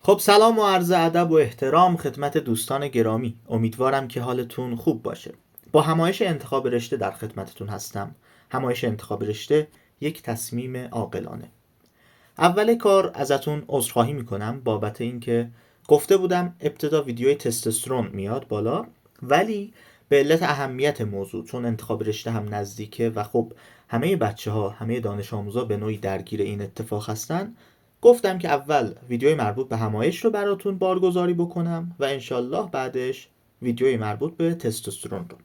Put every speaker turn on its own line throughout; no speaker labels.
خب سلام و عرض ادب و احترام خدمت دوستان گرامی. امیدوارم که حالتون خوب باشه. با همایش انتخاب رشته در خدمتتون هستم. همایش انتخاب رشته یک تصمیم عاقلانه. اول کار ازتون عذرخواهی میکنم بابت اینکه گفته بودم ابتدا ویدیوی تستوسترون میاد بالا، ولی به علت اهمیت موضوع، چون انتخاب رشته هم نزدیکه و خب همه بچه‌ها، همه دانش آموزا به نوعی درگیر این اتفاق هستن، گفتم که اول ویدیوی مربوط به همایش رو براتون بارگذاری بکنم و انشالله بعدش ویدیوی مربوط به تستوسترون رو.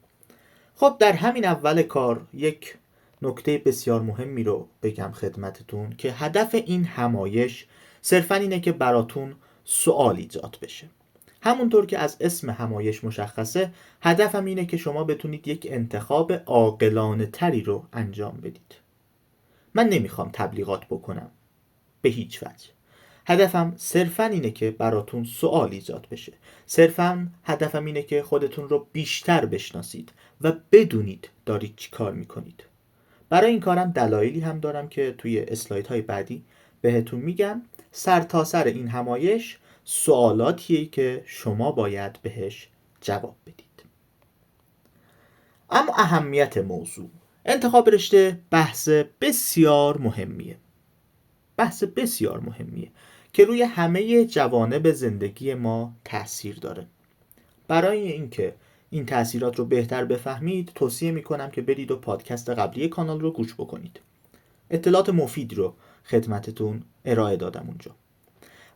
خب در همین اول کار یک نکته بسیار مهمی رو بگم خدمتتون که هدف این همایش صرفا اینه که براتون سوال ایجاد بشه. همونطور که از اسم همایش مشخصه، هدفم اینه که شما بتونید یک انتخاب عاقلانه تری رو انجام بدید. من نمیخوام تبلیغات بکنم به هیچ وجه. هدفم صرفا اینه که براتون سوال ایجاد بشه. صرفا هدفم اینه که خودتون رو بیشتر بشناسید و بدونید دارید چی کار میکنید. برای این کارم دلایلی هم دارم که توی اسلایدهای بعدی بهتون میگم. سر تا سر این همایش سوالاتیه که شما باید بهش جواب بدید. اما اهمیت موضوع، انتخاب رشته بحث بسیار مهمیه. بحث بسیار مهمیه که روی همه جوانب زندگی ما تأثیر داره. برای اینکه این تأثیرات رو بهتر بفهمید توصیه میکنم که برید و پادکست قبلی کانال رو گوش بکنید. اطلاعات مفید رو خدمتتون ارائه دادم اونجا.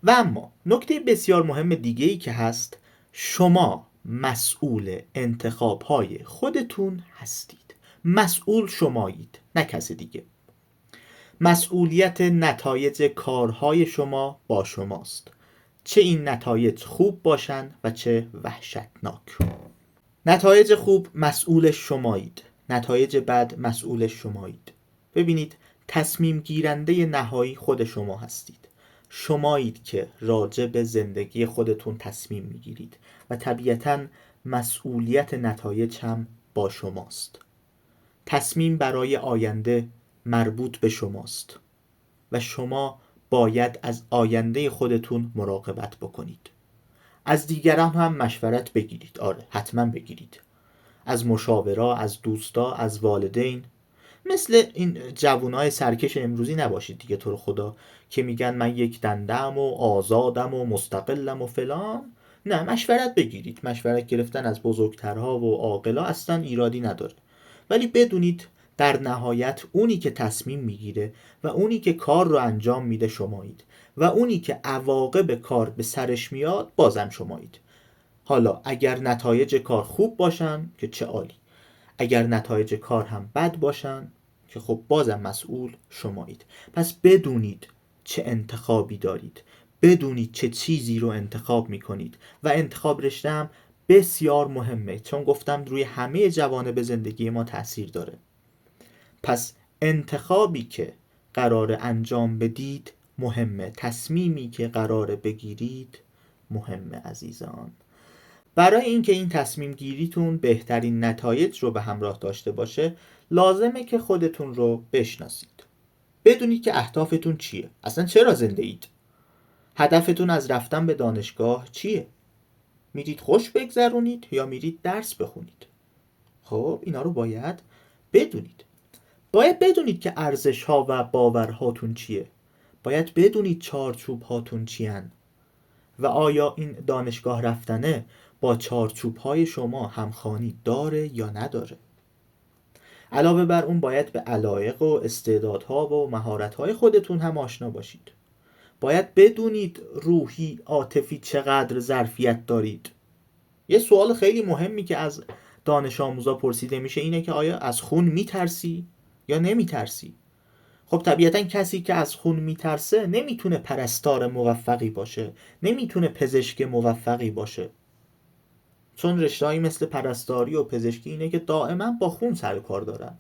و اما نکته بسیار مهم دیگه‌ای که هست، شما مسئول انتخاب‌های خودتون هستید. مسئول شمایید، نه کسی دیگه. مسئولیت نتایج کارهای شما با شماست، چه این نتایج خوب باشن و چه وحشتناک. نتایج خوب مسئول شمایید، نتایج بد مسئول شمایید. ببینید، تصمیم گیرنده نهایی خود شما هستید. شمایید که راجع به زندگی خودتون تصمیم میگیرید و طبیعتاً مسئولیت نتایج هم با شماست. تصمیم برای آینده مربوط به شماست و شما باید از آینده خودتون مراقبت بکنید. از دیگران هم مشورت بگیرید، آره حتما بگیرید. از مشاورا، از دوستا، از والدین. مثل این جوانای سرکش امروزی نباشید دیگه، تو رو خدا، که میگن من یک دنده‌ام و آزادم و مستقلم و فلان. نه، مشورت بگیرید. مشورت گرفتن از بزرگترها و عاقلا اصلا ایرادی نداره، ولی بدونید در نهایت اونی که تصمیم میگیره و اونی که کار رو انجام میده شمایید و اونی که عواقب کار به سرش میاد بازم شمایید. حالا اگر نتایج کار خوب باشن که چه عالی، اگر نتایج کار هم بد باشن که خب بازم مسئول شمایید. پس بدونید چه انتخابی دارید، بدونید چه چیزی رو انتخاب میکنید و انتخاب رشته هم بسیار مهمه، چون گفتم روی همه جوانب زندگی ما تأثیر داره. پس انتخابی که قرار انجام بدید مهمه، تصمیمی که قرار بگیرید مهمه عزیزان. برای اینکه این تصمیم گیریتون بهترین نتایج رو به همراه داشته باشه، لازمه که خودتون رو بشناسید. بدونید که اهدافتون چیه، اصلا چرا زنده اید. هدفتون از رفتن به دانشگاه چیه؟ میرید خوش بگذرونید یا میرید درس بخونید؟ خب اینا رو باید بدونید. باید بدونید که ارزش ها و باورهاتون چیه. باید بدونید چارچوب هاتون چیان و آیا این دانشگاه رفتنه با چارچوب های شما همخوانی داره یا نداره. علاوه بر اون باید به علایق و استعدادها و مهارت‌های خودتون هم آشنا باشید. باید بدونید روحی، عاطفی چقدر ظرفیت دارید. یه سوال خیلی مهمی که از دانش آموزا پرسیده میشه اینه که آیا از خون میترسی یا نمیترسی؟ خب طبیعتا کسی که از خون میترسه نمیتونه پرستار موفقی باشه، نمیتونه پزشک موفقی باشه، چون رشته‌هایی مثل پرستاری و پزشکی اینه که دائما با خون سر و کار دارن.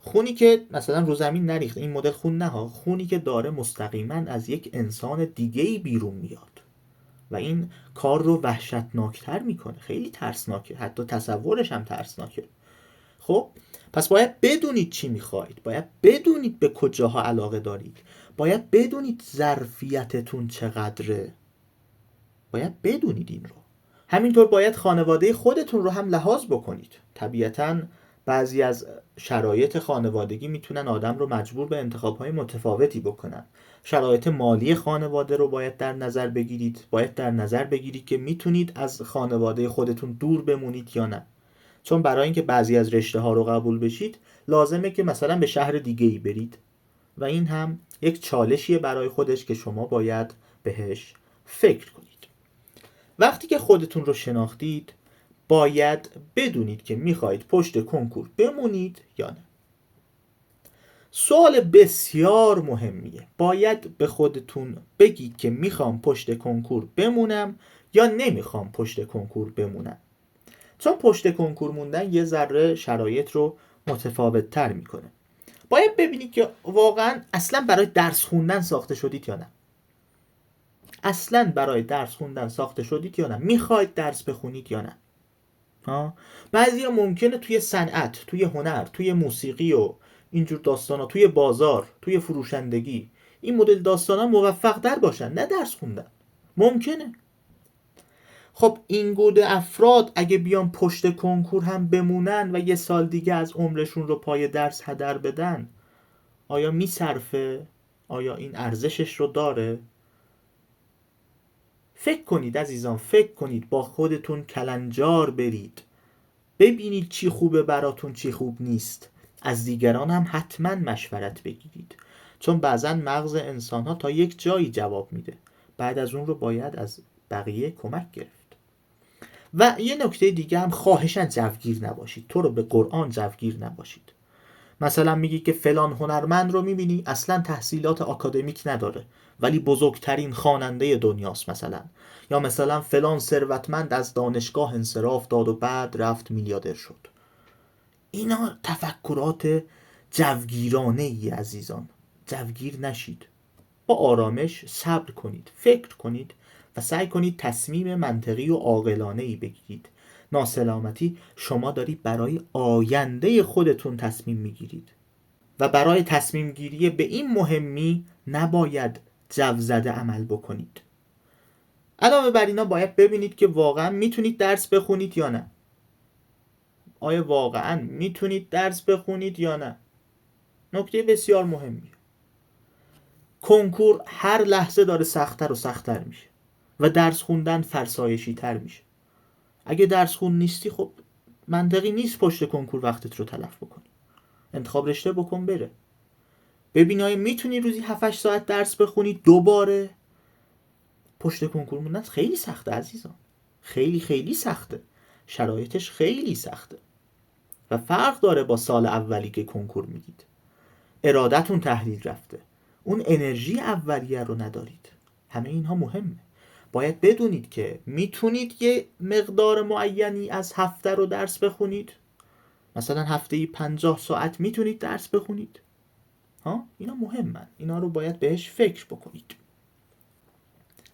خونی که مثلا رو زمین نریخت، این مدل خون نه ها، خونی که داره مستقیما از یک انسان دیگه‌ای بیرون میاد و این کار رو وحشتناکتر میکنه. خیلی ترسناکه، حتی تصورش هم ترسناکه. خب پس باید بدونید چی میخواید، باید بدونید به کجاها علاقه دارید، باید بدونید ظرفیتتون چقدره. باید بدونید این رو. همینطور باید خانواده خودتون رو هم لحاظ بکنید. طبیعتاً بعضی از شرایط خانوادگی میتونن آدم رو مجبور به انتخاب‌های متفاوتی بکنن. شرایط مالی خانواده رو باید در نظر بگیرید. باید در نظر بگیرید که میتونید از خانواده خودتون دور بمونید یا نه. چون برای اینکه بعضی از رشته ها رو قبول بشید لازمه که مثلا به شهر دیگه ای برید و این هم یک چالشیه برای خودش که شما باید بهش فکر کنید. وقتی که خودتون رو شناختید باید بدونید که میخواید پشت کنکور بمونید یا نه. سوال بسیار مهمیه. باید به خودتون بگید که میخوام پشت کنکور بمونم یا نمیخوام پشت کنکور بمونم. چون پشت کنکور موندن یه ذره شرایط رو متفاوت تر میکنه. باید ببینید که واقعا اصلا برای درس خوندن ساخته شدید یا نه. اصلا برای درس خوندن ساخته شدید یا نه. میخواید درس بخونید یا نه. بعضیا ممکنه توی صنعت، توی هنر، توی موسیقی و اینجور داستانا، توی بازار، توی فروشندگی این مدل داستانا موفق در باشن، نه درس خوندن. ممکنه. خب این گونه افراد اگه بیان پشت کنکور هم بمونن و یه سال دیگه از عمرشون رو پای درس هدر بدن، آیا میصرفه؟ آیا این ارزشش رو داره؟ فکر کنید عزیزان، فکر کنید، با خودتون کلنجار برید، ببینید چی خوبه براتون، چی خوب نیست. از دیگران هم حتما مشورت بگیرید، چون بعضا مغز انسان ها تا یک جایی جواب میده، بعد از اون رو باید از بقیه کمک گرفت. و یه نکته دیگه هم، خواهشاً جوگیر نباشید. تو رو به قرآن جوگیر نباشید. مثلا میگی که فلان هنرمند رو میبینی اصلا تحصیلات آکادمیک نداره ولی بزرگترین خواننده دنیاست مثلا، یا مثلا فلان ثروتمند از دانشگاه انصراف داد و بعد رفت میلیاردر شد. اینا تفکرات جوگیرانه ای عزیزان. جوگیر نشید. با آرامش صبر کنید، فکر کنید و سعی کنید تصمیم منطقی و عاقلانه ای بگیرید. ناسلامتی شما دارید برای آینده خودتون تصمیم میگیرید و برای تصمیم گیری به این مهمی نباید جو زده عمل بکنید. علاوه بر اینا باید ببینید که واقعا میتونید درس بخونید یا نه. آیا واقعا میتونید درس بخونید یا نه؟ نکته بسیار مهمیه. کنکور هر لحظه داره سخت‌تر و سخت‌تر میشه و درس خوندن فرسایشی تر میشه. اگه درس خون نیستی خب منطقی نیست پشت کنکور وقتت رو تلف بکنی. انتخاب رشته بکن بره. ببین آیا میتونی روزی 7-8 ساعت درس بخونی دوباره؟ پشت کنکور موندن خیلی سخته عزیزان. خیلی خیلی سخته. شرایطش خیلی سخته. و فرق داره با سال اولی که کنکور میدید. ارادتون تحلیل رفته. اون انرژی اولیه رو ندارید. همه اینها مهمه. باید بدونید که میتونید یه مقدار معینی از هفته رو درس بخونید. مثلا هفته‌ای 50 ساعت میتونید درس بخونید. اینا مهمن. اینا رو باید بهش فکر بکنید.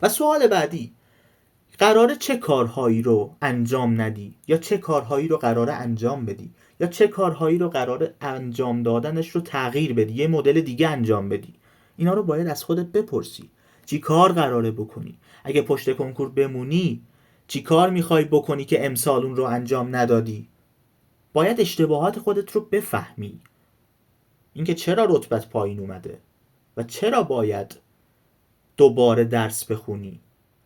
و سوال بعدی، قراره چه کارهایی رو انجام ندی یا چه کارهایی رو قراره انجام بدی یا چه کارهایی رو قراره انجام دادنش رو تغییر بدی، یه مدل دیگه انجام بدی. اینا رو باید از خودت بپرسی. چی کار قراره بکنی؟ اگه پشت کنکور بمونی چی کار میخوای بکنی که امسال اون رو انجام ندادی؟ باید اشتباهات خودت رو بفهمی. اینکه چرا رتبت پایین اومده و چرا باید دوباره درس بخونی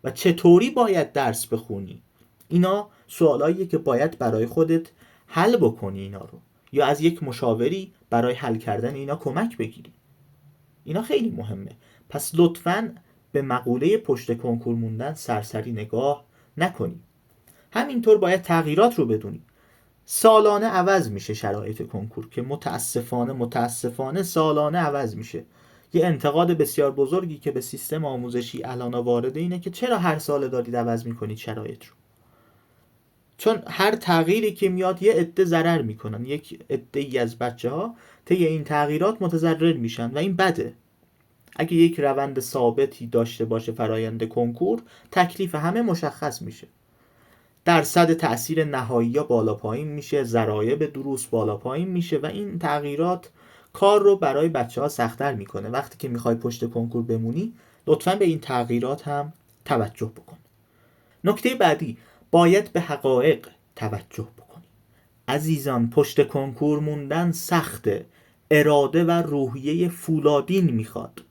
و چطوری باید درس بخونی. اینا سوالاییه که باید برای خودت حل بکنی اینا رو، یا از یک مشاوری برای حل کردن اینا کمک بگیری. اینا خیلی مهمه. پس لطفاً به مقوله پشت کنکور موندن سرسری نگاه نکنی. همینطور باید تغییرات رو بدونی. سالانه عوض میشه شرایط کنکور که متاسفانه سالانه عوض میشه. یه انتقاد بسیار بزرگی که به سیستم آموزشی الان وارده اینه که چرا هر سال دارید عوض میکنید شرایط رو. چون هر تغییری که میاد یه عده ضرر میکنن، یک عده‌ای از بچه‌ها طی این تغییرات متضرر میشن و این بده. اگه یک روند ثابتی داشته باشه فرایند کنکور، تکلیف همه مشخص میشه. درصد تأثیر نهایی ها بالا پایین میشه، ضرایب دروس بالا پایین میشه و این تغییرات کار رو برای بچه ها سخت‌تر میکنه. وقتی که میخوای پشت کنکور بمونی لطفاً به این تغییرات هم توجه بکن. نکته بعدی، باید به حقایق توجه بکنیم. عزیزان، پشت کنکور موندن سخته، اراده و روحیه فولادین میخواد.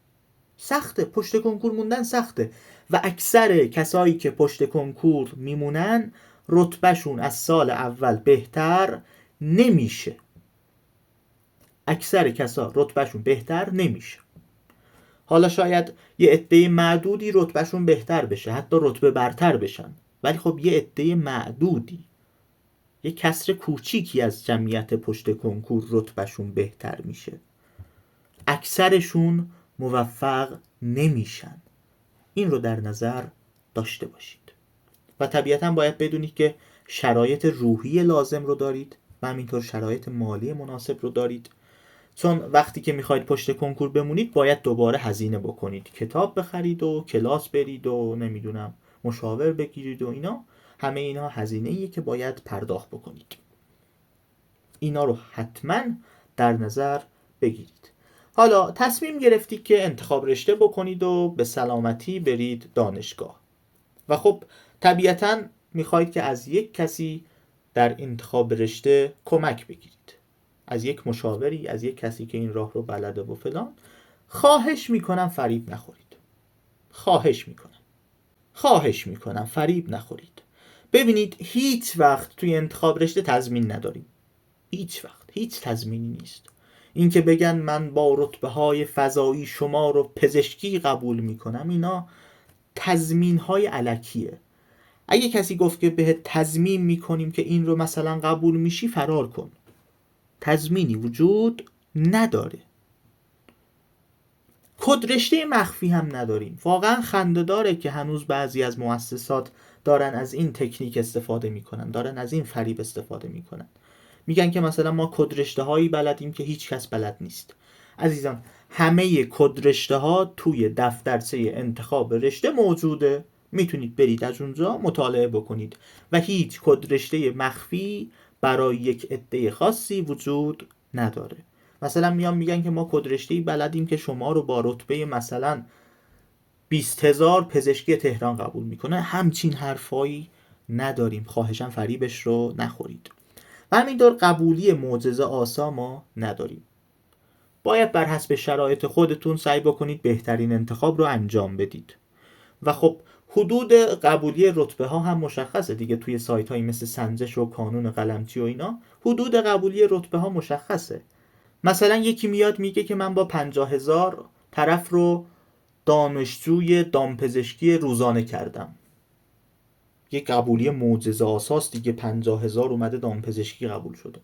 سخته، پشت کنکور موندن سخته و اکثر کسایی که پشت کنکور میمونن رتبهشون از سال اول بهتر نمیشه. اکثر کسا رتبهشون بهتر نمیشه. حالا شاید یه عده معدودی رتبهشون بهتر بشه، حتی رتبه برتر بشن، ولی خب یه عده معدودی، یه کسر کوچیکی از جمعیت پشت کنکور رتبهشون بهتر میشه. اکثرشون موفق نمیشن. این رو در نظر داشته باشید. و طبیعتا باید بدونید که شرایط روحی لازم رو دارید و همینطور شرایط مالی مناسب رو دارید، چون وقتی که میخواید پشت کنکور بمونید باید دوباره هزینه بکنید، کتاب بخرید و کلاس برید و نمیدونم مشاور بگیرید و اینا. همه اینا هزینه ایه که باید پرداخت بکنید. اینا رو حتما در نظر بگیرید. حالا تصمیم گرفتید که انتخاب رشته بکنید و به سلامتی برید دانشگاه و خب طبیعتا میخواید که از یک کسی در انتخاب رشته کمک بگیرید، از یک مشاوری، از یک کسی که این راه رو بلده و فلان. خواهش میکنم فریب نخورید. خواهش میکنم فریب نخورید. ببینید هیچ وقت توی انتخاب رشته تضمین نداریم. هیچ وقت هیچ تضمینی نیست. این که بگن من با رتبه های فضایی شما رو پزشکی قبول میکنم، اینا تضمین های الکیه. اگه کسی گفت که بهت تضمین میکنیم که این رو مثلا قبول میشی، فرار کن. تضمینی وجود نداره. کد رشته مخفی هم نداریم. واقعا خنده داره که هنوز بعضی از مؤسسات دارن از این تکنیک استفاده میکنن، دارن از این فریب استفاده میکنن. میگن که مثلا ما کد رشته هایی بلدیم که هیچ کس بلد نیست. عزیزان، همه کد رشته ها توی دفترچه انتخاب رشته موجوده. میتونید برید از اونجا مطالعه بکنید و هیچ کد رشته مخفی برای یک عده خاصی وجود نداره. مثلا میگن که ما کد رشته‌ای بلدیم که شما رو با رتبه مثلا 20,000 پزشکی تهران قبول میکنه. همچین حرفایی نداریم. خواهشاً فریبش رو نخورید. و همینطور قبولی معجزه آسا ما نداریم. باید بر حسب شرایط خودتون سعی بکنید بهترین انتخاب رو انجام بدید. و خب حدود قبولی رتبه ها هم مشخصه دیگه. توی سایت هایی مثل سنجش و کانون قلمچی و اینا حدود قبولی رتبه ها مشخصه. مثلا یکی میاد میگه که من با 50,000 طرف رو دانشجوی دامپزشکی روزانه کردم. یه قبولی معجزه آساست دیگه. 50,000 اومده دامپزشکی قبول شده.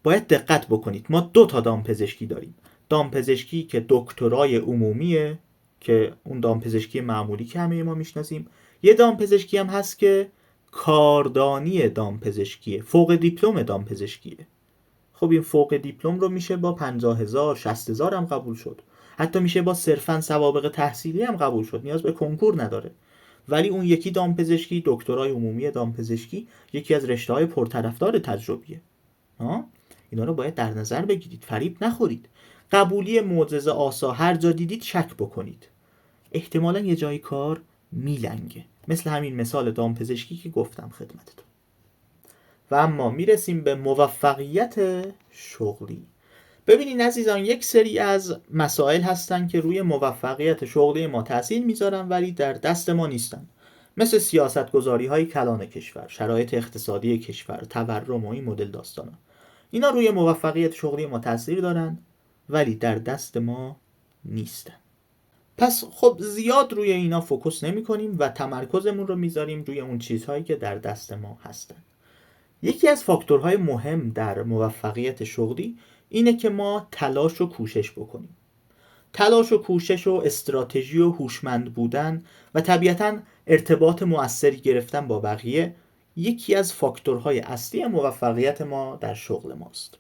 باید دقت بکنید. ما 2 تا دامپزشکی داریم. دامپزشکی که دکترای عمومیه که اون دامپزشکی معمولی که همه ما میشناسیم. یه دامپزشکی هم هست که کاردانی دامپزشکیه، فوق دیپلم دامپزشکیه. خب این فوق دیپلم رو میشه با 50,000 60,000 هم قبول شد. حتی میشه با صرفاً سوابق تحصیلی هم قبول شد. نیاز به کنکور نداره. ولی اون یکی دامپزشکی، دکترای عمومی دامپزشکی، یکی از رشته‌های پرطرفدار تجربیه. اینا رو باید در نظر بگیرید. فریب نخورید. قبولی معجزه آسا هر جا دیدید شک بکنید. احتمالاً یه جای کار میلنگه. مثل همین مثال دامپزشکی که گفتم خدمتتون. و اما میرسیم به موفقیت شغلی. ببینید عزیزان، یک سری از مسائل هستن که روی موفقیت شغلی ما تاثیر میذارن ولی در دست ما نیستن. مثل سیاستگذاری های کلان کشور، شرایط اقتصادی کشور، تورم و این مدل داستانا. اینا روی موفقیت شغلی ما تاثیر دارن ولی در دست ما نیستن. پس خب زیاد روی اینا فوکوس نمی کنیم و تمرکزمون رو میذاریم روی اون چیزهایی که در دست ما هستن. یکی از فاکتورهای مهم در موفقیت شغلی اینه که ما تلاش و کوشش بکنیم. تلاش و کوشش و استراتژی و هوشمند بودن و طبیعتاً ارتباط مؤثری گرفتن با بقیه یکی از فاکتورهای اصلی موفقیت ما در شغل ماست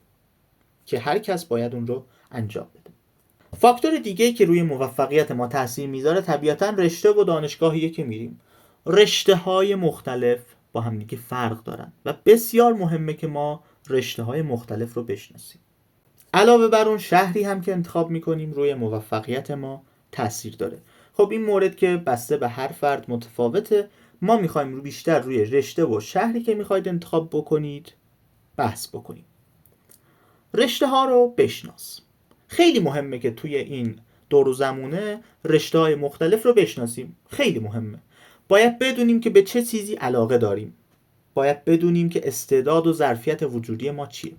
که هر کس باید اون رو انجام بده. فاکتور دیگه‌ای که روی موفقیت ما تاثیر میذاره طبیعتاً رشته و دانشگاهیه که میریم. رشته‌های مختلف با هم دیگه فرق دارن و بسیار مهمه که ما رشته‌های مختلف رو بشناسیم. علاوه بر اون شهری هم که انتخاب میکنیم روی موفقیت ما تاثیر داره. خب این مورد که بسته به هر فرد متفاوته، ما میخوایم بیشتر روی رشته و شهری که میخواید انتخاب بکنید بحث بکنیم. رشته ها رو بشناس. خیلی مهمه که توی این دور و زمونه رشته های مختلف رو بشناسیم. خیلی مهمه. باید بدونیم که به چه چیزی علاقه داریم. باید بدونیم که استعداد و ظرفیت وجودی ما چیه.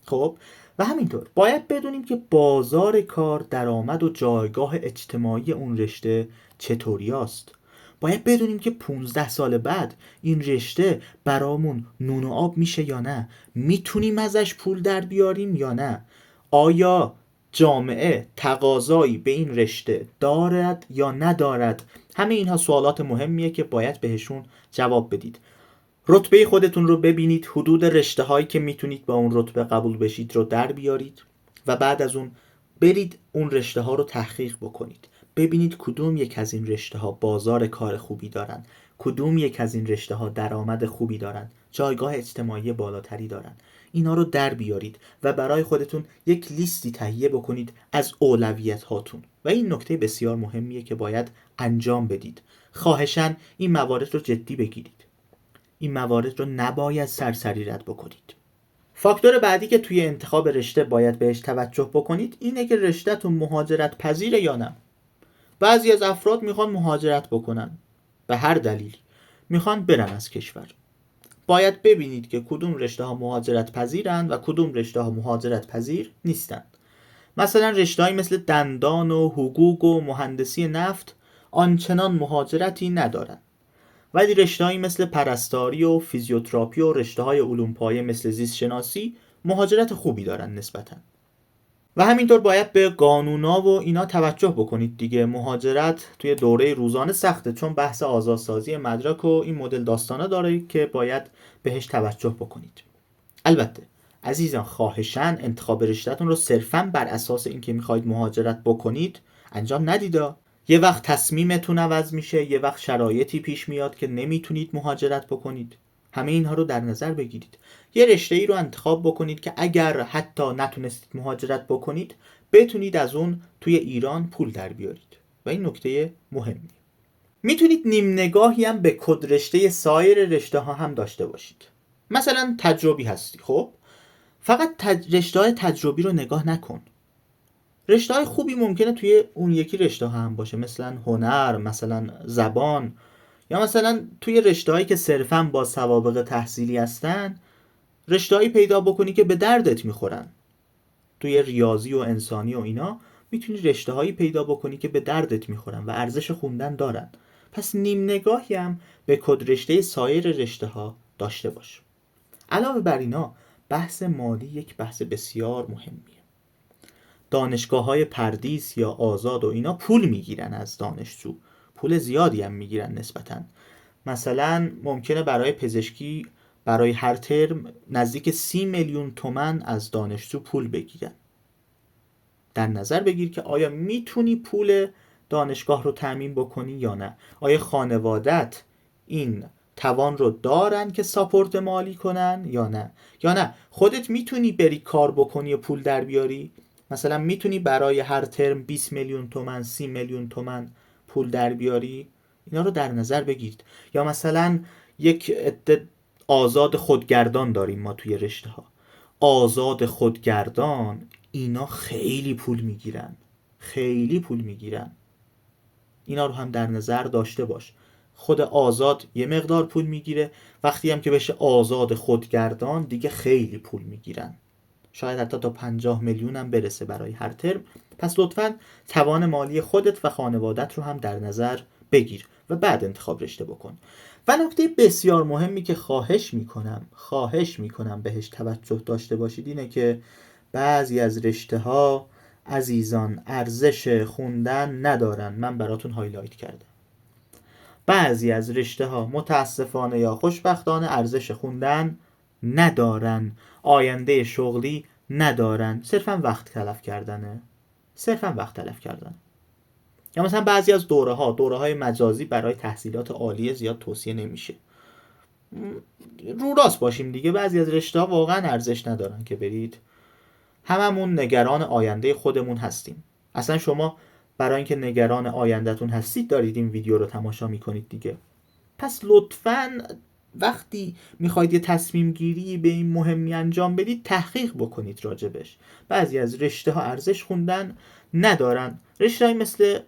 خب و همینطور باید بدونیم که بازار کار، درآمد و جایگاه اجتماعی اون رشته چطوری است. باید بدونیم که 15 سال بعد این رشته برامون نون و آب میشه یا نه، میتونیم ازش پول در بیاریم یا نه، آیا جامعه تقاضایی به این رشته دارد یا ندارد. همه اینها سوالات مهمیه که باید بهشون جواب بدید. رتبه خودتون رو ببینید، حدود رشته هایی که میتونید با اون رتبه قبول بشید رو در بیارید و بعد از اون برید اون رشته ها رو تحقیق بکنید. ببینید کدوم یک از این رشته ها بازار کار خوبی دارن، کدوم یک از این رشته ها درآمد خوبی دارن، جایگاه اجتماعی بالاتری دارن. اینا رو در بیارید و برای خودتون یک لیستی تهیه بکنید از اولویت هاتون و این نکته بسیار مهمیه که باید انجام بدید. خواهشاً این موارد رو جدی بگیرید. این موارد رو نباید سرسری رد بکنید. فاکتور بعدی که توی انتخاب رشته باید بهش توجه بکنید اینه که رشته‌تون مهاجرت پذیره یا نه. بعضی از افراد میخوان مهاجرت بکنن، به هر دلیلی میخوان برن از کشور. باید ببینید که کدوم رشته ها مهاجرت پذیرن و کدوم رشته ها مهاجرت پذیر نیستن. مثلا رشته‌هایی مثل دندان و حقوق و مهندسی نفت آنچنان مهاجرتی ندارن، ولی رشته‌هایی مثل پرستاری و فیزیوتراپی و رشته‌های علوم پایه مثل زیست شناسی مهاجرت خوبی دارن نسبتاً. و همینطور باید به قانونا و اینا توجه بکنید دیگه. مهاجرت توی دوره روزانه سخته چون بحث آزادسازی مدرک و این مدل داستانا داره که باید بهش توجه بکنید. البته عزیزان خواهشاً انتخاب رشته‌تون رو صرفاً بر اساس اینکه میخواید مهاجرت بکنید انجام ندیدا. یه وقت تصمیمتون عوض میشه، یه وقت شرایطی پیش میاد که نمیتونید مهاجرت بکنید. همه اینها رو در نظر بگیرید. یه رشته ای رو انتخاب بکنید که اگر حتی نتونستید مهاجرت بکنید بتونید از اون توی ایران پول در بیارید و این نکته مهمی. میتونید نیم نگاهی هم به کد رشته سایر رشته ها هم داشته باشید. مثلا تجربی هستی، خب فقط رشته های تجربی رو نگاه نکن. رشته های خوبی ممکنه توی اون یکی رشته ها هم باشه، مثلا هنر، مثلا زبان، یا مثلا توی رشته هایی که صرفاً با سوابق تحصیلی هستن رشته هایی پیدا بکنی که به دردت میخورن. توی ریاضی و انسانی و اینا میتونی رشته هایی پیدا بکنی که به دردت میخورن و ارزش خوندن دارن. پس نیم نگاهی هم به کد رشته سایر رشته ها داشته باش. علاوه بر اینا بحث مالی یک بحث بسیار مهمیه. دانشگاه‌های پردیس یا آزاد و اینا پول میگیرن از دانشجو، پول زیادی هم میگیرن نسبتاً. مثلا ممکنه برای پزشکی برای هر ترم نزدیک 30 میلیون تومان از دانشجو پول بگیرن. در نظر بگیر که آیا میتونی پول دانشگاه رو تامین بکنی یا نه. آیا خانوادت این توان رو دارن که ساپورت مالی کنن یا نه خودت میتونی بری کار بکنی و پول در بیاری. مثلا میتونی برای هر ترم 20 میلیون تومان 30 میلیون تومان پول در بیاری. اینا رو در نظر بگیرید. یا مثلا یک عده آزاد خودگردان داریم ما توی رشته ها. آزاد خودگردان اینا خیلی پول میگیرن، خیلی پول میگیرن. اینا رو هم در نظر داشته باش. خود آزاد یه مقدار پول میگیره، وقتی هم که بشه آزاد خودگردان دیگه خیلی پول میگیرن، شاید حتی تا 50 میلیون هم برسه برای هر ترم. پس لطفاً توان مالی خودت و خانوادت رو هم در نظر بگیر و بعد انتخاب رشته بکن. و نکته بسیار مهمی که خواهش میکنم بهش توجه داشته باشید اینه که بعضی از رشته ها عزیزان ارزش خوندن ندارن. من براتون هایلایت کردم. بعضی از رشته ها متاسفانه یا خوشبختانه ارزش خوندن ندارن، آینده شغلی ندارن، صرفا وقت تلف کردنه. یا مثلا بعضی از دوره های مجازی برای تحصیلات عالیه زیاد توصیه نمیشه. رو راست باشیم دیگه، بعضی از رشته ها واقعا ارزش ندارن که برید. هممون نگران آینده خودمون هستیم. اصلا شما برای اینکه نگران آیندهتون هستید دارید این ویدیو رو تماشا میکنید دیگه. پس لطفاً وقتی میخواید یه تصمیم گیری به این مهمی انجام بدید تحقیق بکنید راجبش. بعضی از رشته ها ارزش خوندن ندارن، رشته‌ای مثل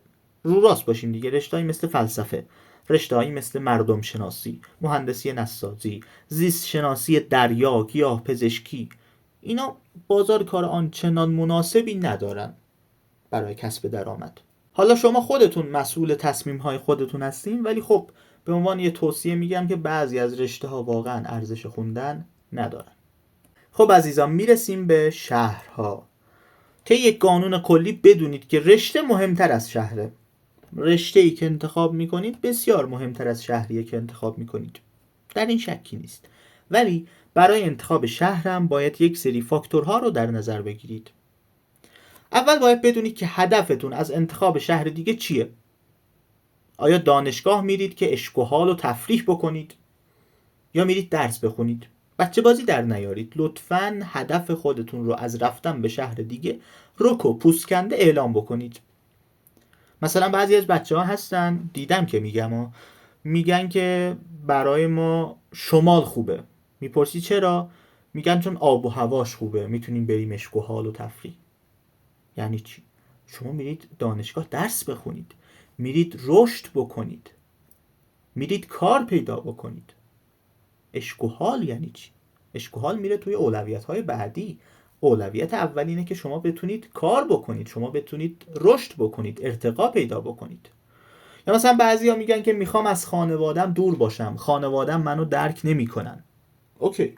رو راست باشیم دیگه، رشته‌ای مثل فلسفه، رشته‌ای مثل مردم شناسی، مهندسی نساجی، زیست شناسی دریا، گیاه پزشکی، اینا بازار کار آنچنان مناسبی ندارن برای کسب درآمد. حالا شما خودتون مسئول تصمیم‌های خودتون هستین، ولی خب به عنوان یه توصیه میگم که بعضی از رشته‌ها واقعا ارزش خوندن ندارن. خب عزیزان، میرسیم به شهرها. طی یک قانون کلی بدونید که رشته مهمتر از شهره. رشته‌ای که انتخاب میکنید بسیار مهمتر از شهریه که انتخاب میکنید، در این شکی نیست. ولی برای انتخاب شهرم باید یک سری فاکتورها رو در نظر بگیرید. اول باید بدونید که هدفتون از انتخاب شهر دیگه چیه. آیا دانشگاه میرید که عشق و حال و تفریح بکنید، یا میرید درس بخونید؟ بچه بازی در نیارید. لطفاً هدف خودتون رو از رفتن به شهر دیگه رک و پوست کنده اعلام بکنید. مثلا بعضی از بچه ها هستن، دیدم که میگن که برای ما شمال خوبه. میپرسی چرا؟ میگن چون آب و هواش خوبه، میتونیم بریم عشق و حال و تفریح. یعنی چی؟ شما میرید دانشگاه درس بخونید، میرید رشد بکنید، میرید کار پیدا بکنید. عشق و حال یعنی چی؟ عشق و حال میره توی اولویت‌های بعدی. اولویت اول اینه که شما بتونید کار بکنید، شما بتونید رشد بکنید، ارتقا پیدا بکنید. یا مثلا بعضیا میگن که میخوام از خانوادم دور باشم، خانوادم منو درک نمیکنن. اوکی،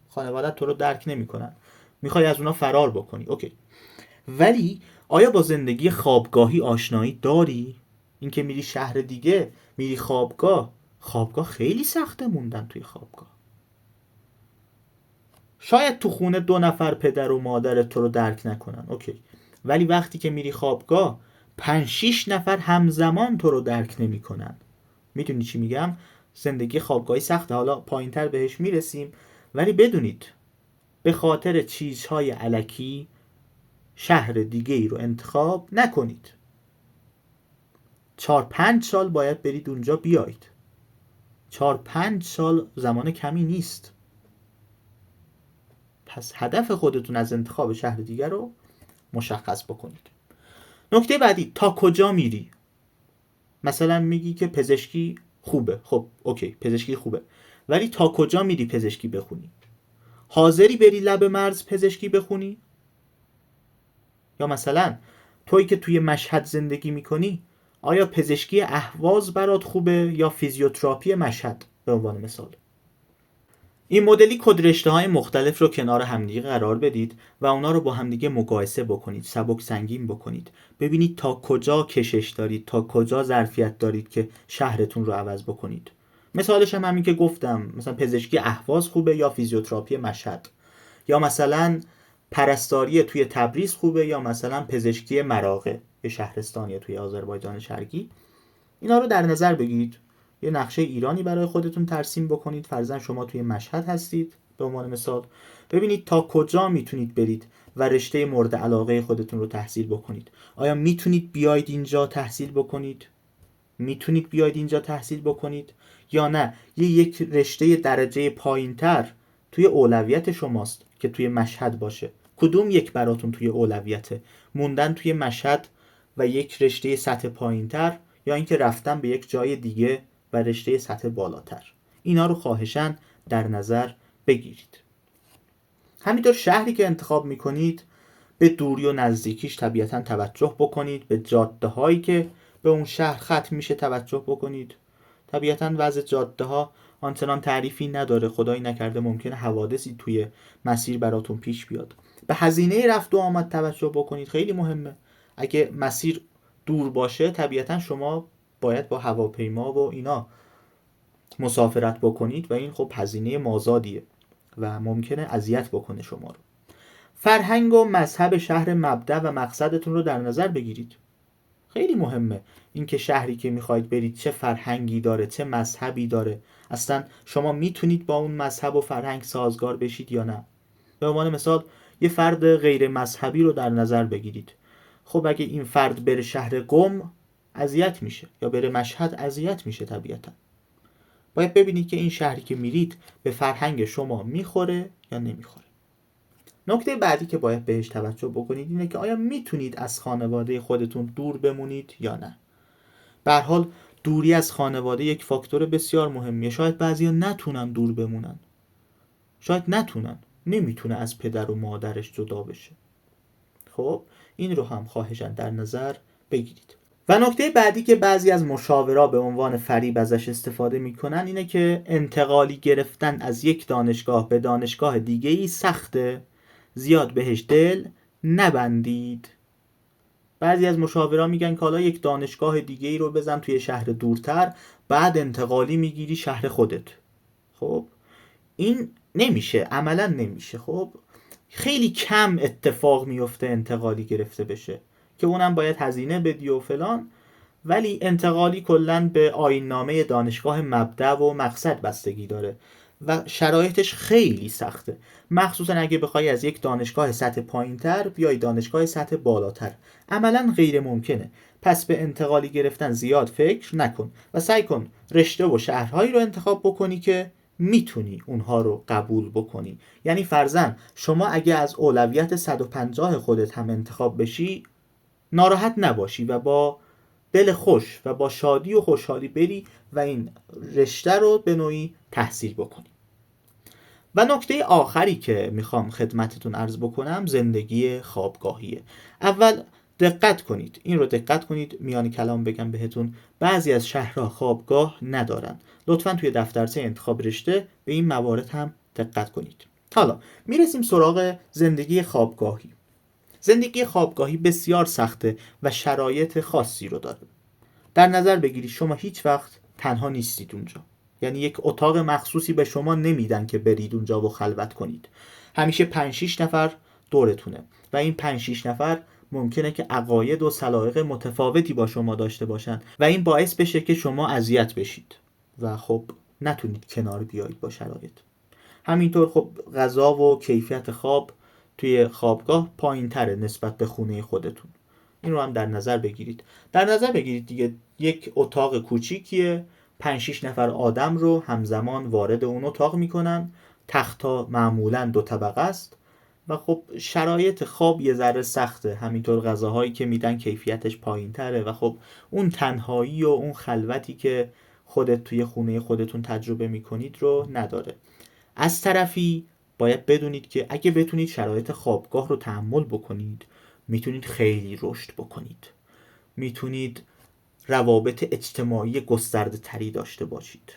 خانوادت تو رو درک نمیکنن، میخوای از اونا فرار بکنی، اوکی. ولی آیا با زندگی خوابگاهی آشنایی داری؟ اینکه میری شهر دیگه، میری خوابگاه خیلی سخته موندن توی خوابگاه. شاید تو خونه 2 نفر پدر و مادر تو رو درک نکنن، اوکی. ولی وقتی که میری خوابگاه 5-6 نفر همزمان تو رو درک نمیکنن. میدونی چی میگم؟ زندگی خوابگاهی سخته، حالا پایینتر بهش میرسیم. ولی بدونید به خاطر چیزهای الکی شهر دیگه ای رو انتخاب نکنید. 4-5 سال باید برید اونجا بیایید. 4-5 سال زمان کمی نیست. پس هدف خودتون از انتخاب شهر دیگر رو مشخص بکنید. نکته بعدی، تا کجا میری؟ مثلا میگی که پزشکی خوبه، خب اوکی پزشکی خوبه، ولی تا کجا میری پزشکی بخونی؟ حاضری بری لب مرز پزشکی بخونی؟ یا مثلا تویی که توی مشهد زندگی میکنی، آیا پزشکی اهواز برات خوبه یا فیزیوتراپی مشهد به عنوان مثال؟ این مدلی کدرشته‌های مختلف رو کنار همدیگه قرار بدید و اونا رو با همدیگه مقایسه بکنید، سبک سنگین بکنید، ببینید تا کجا کشش دارید، تا کجا ظرفیت دارید که شهرتون رو عوض بکنید. مثالش هم همین که گفتم، مثلا پزشکی اهواز خوبه یا فیزیوتراپی مشهد، یا مثلا پرستاری توی تبریز خوبه یا مثلا پزشکی مراغه، یه شهرستانیه توی آذربایجان شرقی. اینا رو در نظر بگیرید، یه نقشه ایرانی برای خودتون ترسیم بکنید. فرضاً شما توی مشهد هستید به عنوان مثال، ببینید تا کجا میتونید برید و رشته مورد علاقه خودتون رو تحصیل بکنید. آیا میتونید بیاید اینجا تحصیل بکنید؟ یا نه یک رشته درجه پایینتر توی اولویت شماست که توی مشهد باشه؟ کدوم یک براتون توی اولویته؟ موندن توی مشهد و یک رشته سطح پایینتر، یا اینکه رفتن به یک جای دیگه و رشته سطح بالاتر؟ اینا رو خواهشاً در نظر بگیرید. همینطور شهری که انتخاب میکنید به دوری و نزدیکیش طبیعتاً توجه بکنید. به جاده هایی که به اون شهر ختم میشه توجه بکنید. طبیعتاً وضع جاده ها آنچنان تعریفی نداره، خدایی نکرده ممکنه حوادثی توی مسیر براتون پیش بیاد. به هزینه رفت و آمد توجه بکنید، خیلی مهمه. اگه مسیر دور باشه طبیعتاً شما باید با هواپیما و اینا مسافرت بکنید و این خب هزینه مازادیه و ممکنه اذیت بکنه شما رو. فرهنگ و مذهب شهر مبدأ و مقصدتون رو در نظر بگیرید. خیلی مهمه اینکه شهری که میخواید برید چه فرهنگی داره، چه مذهبی داره، اصلا شما میتونید با اون مذهب و فرهنگ سازگار بشید یا نه. به عنوان مثال یه فرد غیر مذهبی رو در نظر بگیرید. خب اگه این فرد بره شهر قم اذیت میشه، یا بره مشهد اذیت میشه طبیعتا. باید ببینید که این شهری که میرید به فرهنگ شما میخوره یا نمیخوره. نکته بعدی که باید بهش توجه بکنید اینه که آیا میتونید از خانواده خودتون دور بمونید یا نه. به هر حال دوری از خانواده یک فاکتور بسیار مهمیه. شاید بعضیا نتونن دور بمونن، شاید نمیتونه از پدر و مادرش جدا بشه. خب این رو هم خواهشاً در نظر بگیرید. و نکته بعدی که بعضی از مشاورا به عنوان فریب ازش استفاده میکنن اینه که انتقالی گرفتن از یک دانشگاه به دانشگاه دیگه‌ای سخته، زیاد بهش دل نبندید. بعضی از مشاورا میگن که حالا یک دانشگاه دیگه‌ای رو بزن توی شهر دورتر، بعد انتقالی میگیری شهر خودت. خب این نمیشه، عملا نمیشه. خب خیلی کم اتفاق میفته انتقالی گرفته بشه که اونم باید هزینه بدی و فلان، ولی انتقالی کلن به آیین‌نامه دانشگاه مبدأ و مقصد بستگی داره و شرایطش خیلی سخته، مخصوصا اگه بخوای از یک دانشگاه سطح پایین‌تر بیای دانشگاه سطح بالاتر. عملا غیر ممکنه. پس به انتقالی گرفتن زیاد فکر نکن و سعی کن رشته و شهرهایی رو انتخاب بکنی که میتونی اونها رو قبول بکنی. یعنی فرضاً شما اگه از اولویت 150 خودت هم انتخاب بشی، ناراحت نباشی و با دل خوش و با شادی و خوشحالی بری و این رشته رو به نوعی تحصیل بکنی. و نکته آخری که میخوام خدمتتون عرض بکنم زندگی خوابگاهیه. اول دقت کنید، این رو دقت کنید، میان کلام بگم بهتون، بعضی از شهرها خوابگاه ندارن. لطفاً توی دفترچه انتخاب رشته به این موارد هم دقت کنید. حالا میرسیم سراغ زندگی خوابگاهی. زندگی خوابگاهی بسیار سخته و شرایط خاصی رو داره. در نظر بگیرید شما هیچ وقت تنها نیستید اونجا. یعنی یک اتاق مخصوصی به شما نمیدن که برید اونجا و خلوت کنید. همیشه 5-6 نفر دورتونه و این 5-6 نفر ممکنه که عقاید و سلایق متفاوتی با شما داشته باشن و این باعث بشه که شما اذیت بشید و خب نتونید کنار بیایید با شرایط. همینطور خب غذا و کیفیت خواب توی خوابگاه پایین‌تره نسبت به خونه خودتون. این رو هم در نظر بگیرید. در نظر بگیرید دیگه یک اتاق کوچیکیه، 5-6 نفر آدم رو همزمان وارد اون اتاق میکنن، تخت‌ها معمولاً 2 طبقه است و خب شرایط خواب یه ذره سخته. همینطور غذاهایی که میدن کیفیتش پایین‌تره و خب اون تنهایی و اون خلوتی که خودت توی خونه خودتون تجربه میکنید رو نداره. از طرفی باید بدونید که اگه بتونید شرایط خوابگاه رو تحمل بکنید، میتونید خیلی رشد بکنید، میتونید روابط اجتماعی گسترده تری داشته باشید،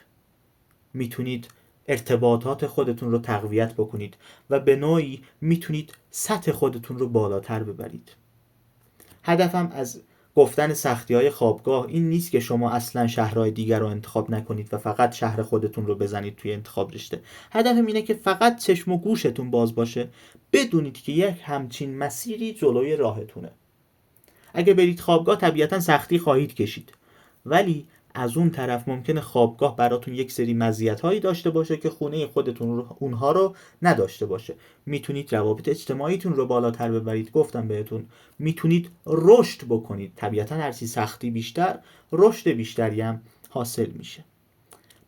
میتونید ارتباطات خودتون رو تقویت بکنید و به نوعی میتونید سطح خودتون رو بالاتر ببرید. هدفم از گفتن سختی‌های خوابگاه این نیست که شما اصلا شهرهای دیگر رو انتخاب نکنید و فقط شهر خودتون رو بزنید توی انتخاب رشته. هدفم اینه که فقط چشم و گوشتون باز باشه، بدونید که یک همچین مسیری جلوی راهتونه. اگه برید خوابگاه طبیعتا سختی خواهید کشید، ولی از اون طرف ممکنه خوابگاه براتون یک سری مزیت‌هایی داشته باشه که خونه خودتون اونها رو نداشته باشه. میتونید روابط اجتماعیتون رو بالاتر ببرید، گفتم بهتون میتونید رشد بکنید. طبیعتا هرچی سختی بیشتر، رشد بیشتری هم حاصل میشه.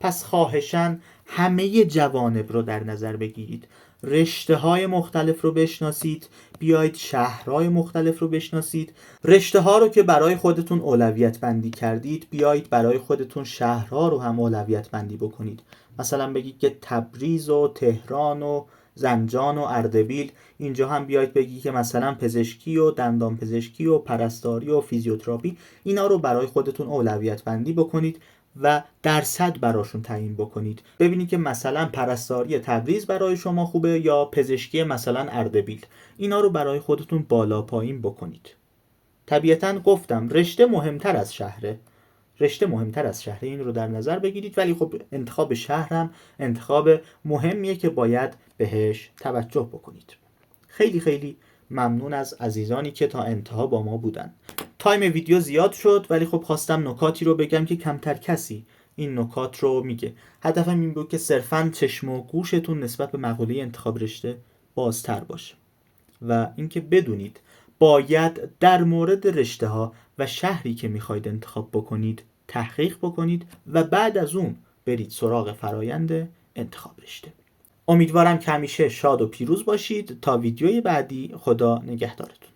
پس خواهشاً همه جوانب رو در نظر بگیرید، رشته های مختلف رو بشناسید، بیایید شهرهای مختلف رو بشناسید، رشته ها رو که برای خودتون اولویت بندی کردید بیایید برای خودتون شهرها رو هم اولویت بندی بکنید. مثلا بگید که تبریز و تهران و زنجان و اردبیل، اینجا هم بیایید بگید که مثلا پزشکی و دندان پزشکی و پرستاری و فیزیوتراپی، اینا رو برای خودتون اولویت بندی بکنید و درصد براشون تعیین بکنید. ببینید که مثلا پرستاری تبریز برای شما خوبه یا پزشکی مثلا اردبیل، اینا رو برای خودتون بالا پایین بکنید. طبیعتا گفتم رشته مهمتر از شهره، این رو در نظر بگیرید، ولی خب انتخاب شهر هم انتخاب مهمیه که باید بهش توجه بکنید. خیلی خیلی ممنون از عزیزانی که تا انتها با ما بودن. تایم ویدیو زیاد شد ولی خب خواستم نکاتی رو بگم که کمتر کسی این نکات رو میگه. هدفم این بود که صرفاً چشم و گوشتون نسبت به مقوله انتخاب رشته بازتر باشه و اینکه بدونید باید در مورد رشته ها و شهری که میخواید انتخاب بکنید تحقیق بکنید و بعد از اون برید سراغ فرایند انتخاب رشته. امیدوارم که همیشه شاد و پیروز باشید. تا ویدیوی بعدی، خدا نگهدارتون.